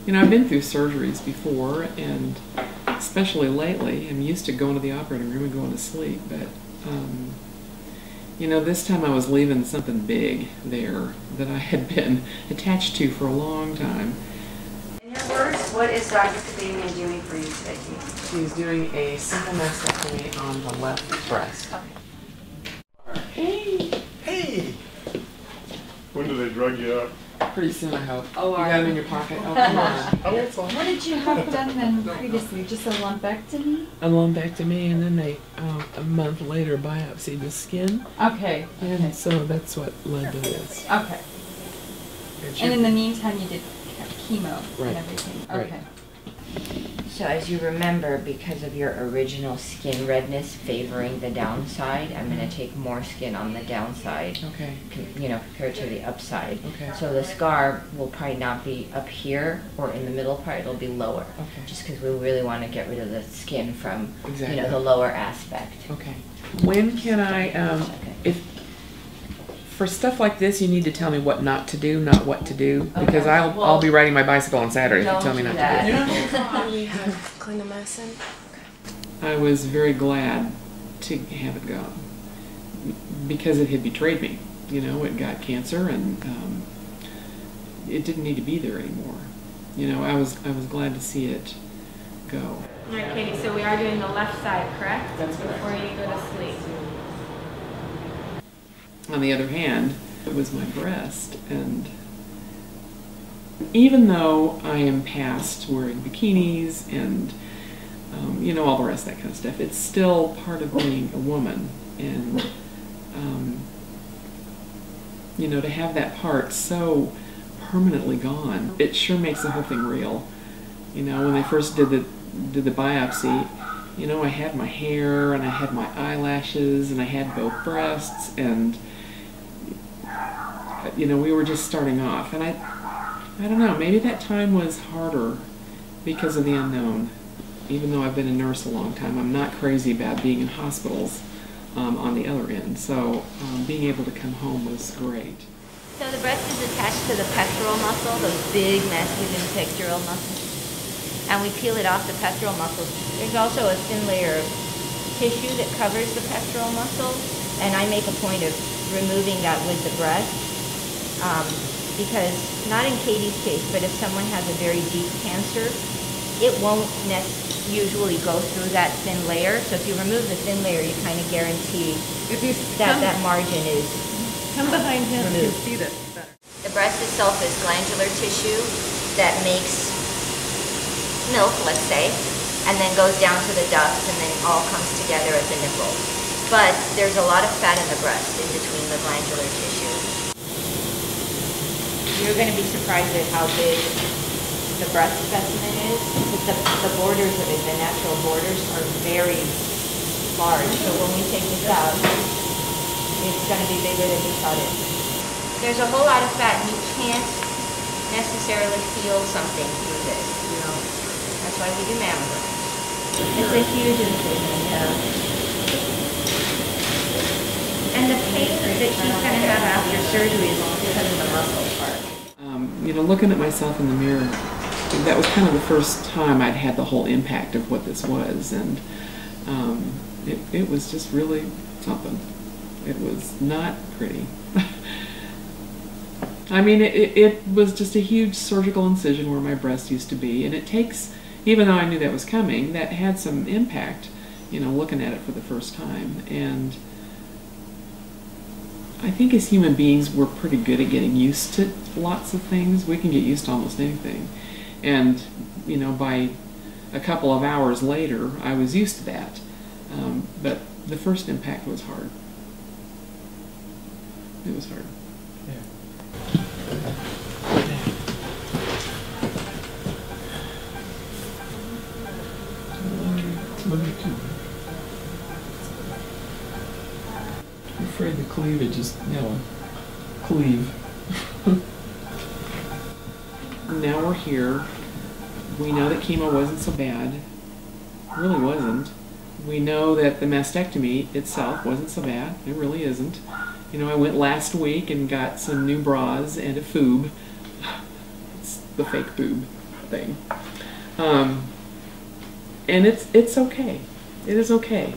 You know, I've been through surgeries before, and especially lately, I'm used to going to the operating room and going to sleep, but you know, this time I was leaving something big there that I had been attached to for a long time. In your words, what is Dr. Hadduck doing for you today? She's doing a simple mastectomy on the left breast. Okay. Hey! Hey! When do they drug you up? Pretty soon, I hope. Oh, you got it in your pocket? Oh, come on. Oh, it's on. What did you have done then previously? Just a lumpectomy? A lumpectomy, and then they, a month later, biopsied the skin. Okay. And so that's what led to this. Okay. And in the meantime, you did chemo Right. and everything. Right. Okay. So as you remember, because of your original skin redness favoring the downside, I'm going to take more skin on the downside, Okay. you know, compared to the upside. Okay. So the scar will probably not be up here or in the middle part, it'll be lower. Okay. Just because we really want to get rid of the skin from, Exactly. you know, the lower aspect. Okay. When can I, if for stuff like this, you need to tell me what not to do, not what to do, because Okay. I'll be riding my bicycle on Saturday if you Don't tell me do not that. to do. We have clindamycin. I was very glad to have it go because it had betrayed me. You know, it got cancer, and it didn't need to be there anymore. You know, I was glad to see it go. All right, Katie, so we are doing the left side, correct? That's correct. Before you go to sleep. On the other hand, it was my breast, and even though I am past wearing bikinis and you know, all the rest of that kind of stuff, it's still part of being a woman, and you know, to have that part so permanently gone, it sure makes the whole thing real. You know, when they first did the biopsy, you know, I had my hair and I had my eyelashes and I had both breasts, and you know, we were just starting off, and I don't know, maybe that time was harder because of the unknown. Even though I've been a nurse a long time, I'm not crazy about being in hospitals on the other end, so being able to come home was great. So the breast is attached to the pectoral muscle, those big masculine pectoral muscles, and we peel it off the pectoral muscles. There's also a thin layer of tissue that covers the pectoral muscle, and I make a point of removing that with the breast. Because, not in Katie's case, but if someone has a very deep cancer, it won't usually go through that thin layer. So if you remove the thin layer, you kind of guarantee that margin is Come behind him. removed. You can see this better. The breast itself is glandular tissue that makes milk, let's say, and then goes down to the ducts and then all comes together at the nipple. But there's a lot of fat in the breast in between the glandular tissue. You're going to be surprised at how big the breast specimen is. The borders of it, the natural borders, are very large. So when we take this out, it's going to be bigger than you thought it. There's a whole lot of fat, and you can't necessarily feel something through this. You know, that's why we do mammograms. It's a huge incision, and the pain that she's going to have after surgery is because of the muscle part. You know, looking at myself in the mirror, that was kind of the first time I'd had the whole impact of what this was, and it was just really something. It was not pretty. I mean, it was just a huge surgical incision where my breast used to be, and it takes, even though I knew that was coming, that had some impact, you know, looking at it for the first time. And I think as human beings, we're pretty good at getting used to lots of things. We can get used to almost anything. And, you know, by a couple of hours later, I was used to that. But the first impact was hard. It was hard. I'm afraid the cleavage is, you know, cleave. Now we're here. We know that chemo wasn't so bad. It really wasn't. We know that the mastectomy itself wasn't so bad. It really isn't. You know, I went last week and got some new bras and a foob. It's the fake boob. thing. And it's okay. It is okay.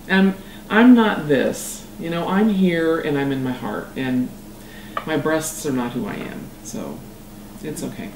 I'm not this. You know, I'm here and I'm in my heart, and my breasts are not who I am. So it's okay.